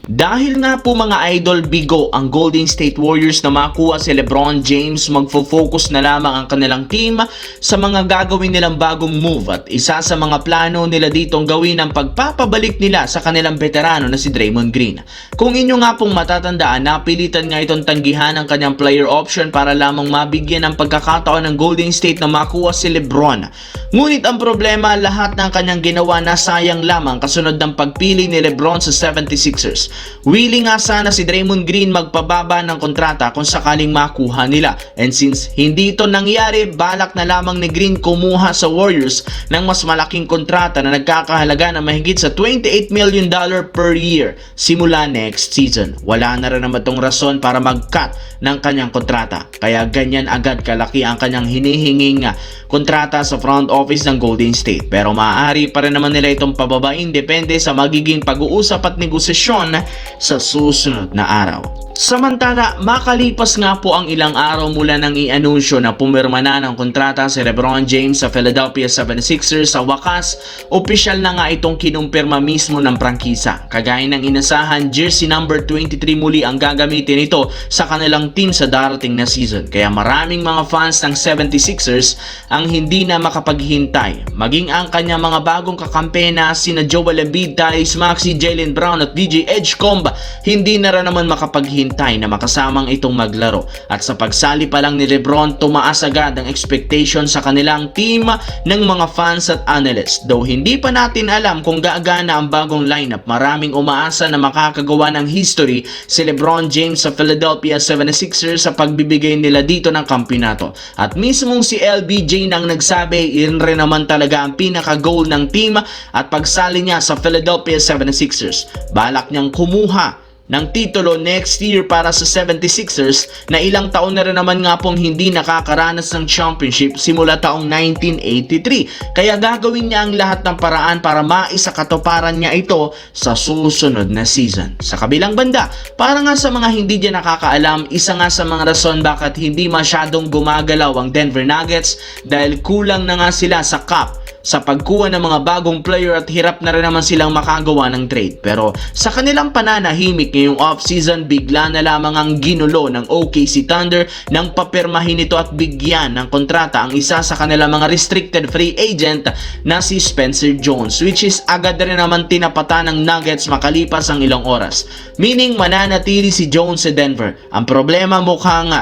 Dahil nga po mga idol, bigo ang Golden State Warriors na makuha si LeBron James, magfo-focus na lamang ang kanilang team sa mga gagawin nilang bagong move at isa sa mga plano nila ditong gawin ang pagpapabalik nila sa kanilang veterano na si Draymond Green. Kung inyo nga pong matatandaan, napilitan nga itong tanggihan ang kanyang player option para lamang mabigyan ng pagkakataon ng Golden State na makuha si LeBron. Ngunit ang problema, lahat ng kanyang ginawa na sayang lamang kasunod ng pagpili ni LeBron sa 76ers. Willing nga sana si Draymond Green magpababa ng kontrata kung sakaling makuha nila. And since hindi ito nangyari, balak na lamang ni Green kumuha sa Warriors ng mas malaking kontrata na nagkakahalaga na mahigit sa $28 million per year simula next season. Wala na rin naman itong rason para mag-cut ng kanyang kontrata. Kaya ganyan agad kalaki ang kanyang hinihinging kontrata sa front office ng Golden State. Pero maaari pa rin naman nila itong pababain depende sa magiging pag-uusap at negosasyon sa susunod na araw. Samantala, makalipas nga po ang ilang araw mula nang i-anunsyo na pumirma na ng kontrata si LeBron James sa Philadelphia 76ers, sa wakas, opisyal na nga itong kinumpirma mismo ng prangkisa. Kagaya ng inasahan, jersey number 23 muli ang gagamitin ito sa kanilang team sa darating na season. Kaya maraming mga fans ng 76ers ang hindi na makapaghintay. Maging ang kanyang mga bagong kakampi na sina Joel Embiid, Tyrese Maxey, Jaylen Brown at DJ Edgecomb, hindi na rin naman makapaghintay na makasamang itong maglaro. At sa pagsali pa lang ni LeBron, tumaas agad ang expectation sa kanilang team ng mga fans at analysts. Though hindi pa natin alam kung gaagana ang bagong lineup, maraming umaasa na makakagawa ng history si LeBron James sa Philadelphia 76ers sa pagbibigay nila dito ng kampyonato. At mismong si LBJ nang nagsabi, yun rin naman talaga ang pinaka-goal ng team at pagsali niya sa Philadelphia 76ers. Balak niyang kumuha ng titulo next year para sa 76ers na ilang taon na rin naman nga pong hindi nakakaranas ng championship simula taong 1983. Kaya gagawin niya ang lahat ng paraan para maisakatuparan niya ito sa susunod na season. Sa kabilang banda, para nga sa mga hindi dyan nakakaalam, isa nga sa mga rason bakit hindi masyadong gumagalaw ang Denver Nuggets dahil kulang na nga sila sa cap sa pagkuha ng mga bagong player at hirap na rin naman silang makagawa ng trade. Pero sa kanilang pananahimik ngayong off-season, bigla na lamang ang ginulo ng OKC Thunder nang papirmahin ito at bigyan ng kontrata ang isa sa kanilang mga restricted free agent na si Spencer Jones, which is agad rin naman tinapatan ng Nuggets makalipas ang ilang oras. Meaning mananatili si Jones sa Denver. Ang problema mukhang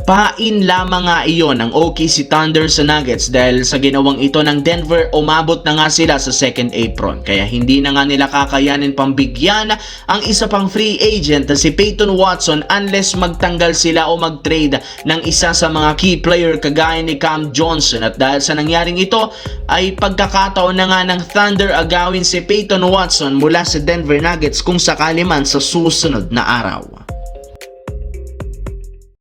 pain lamang nga iyon ang OKC Thunder sa Nuggets dahil sa ginawang ito ng Denver, umabot na nga sila sa second apron. Kaya hindi na nga nila kakayanin pambigyan ang isa pang free agent na si Peyton Watson unless magtanggal sila o mag-trade ng isa sa mga key player kagaya ni Cam Johnson. At dahil sa nangyaring ito ay pagkakataon na nga ng Thunder agawin si Peyton Watson mula sa Denver Nuggets kung sakali man sa susunod na araw.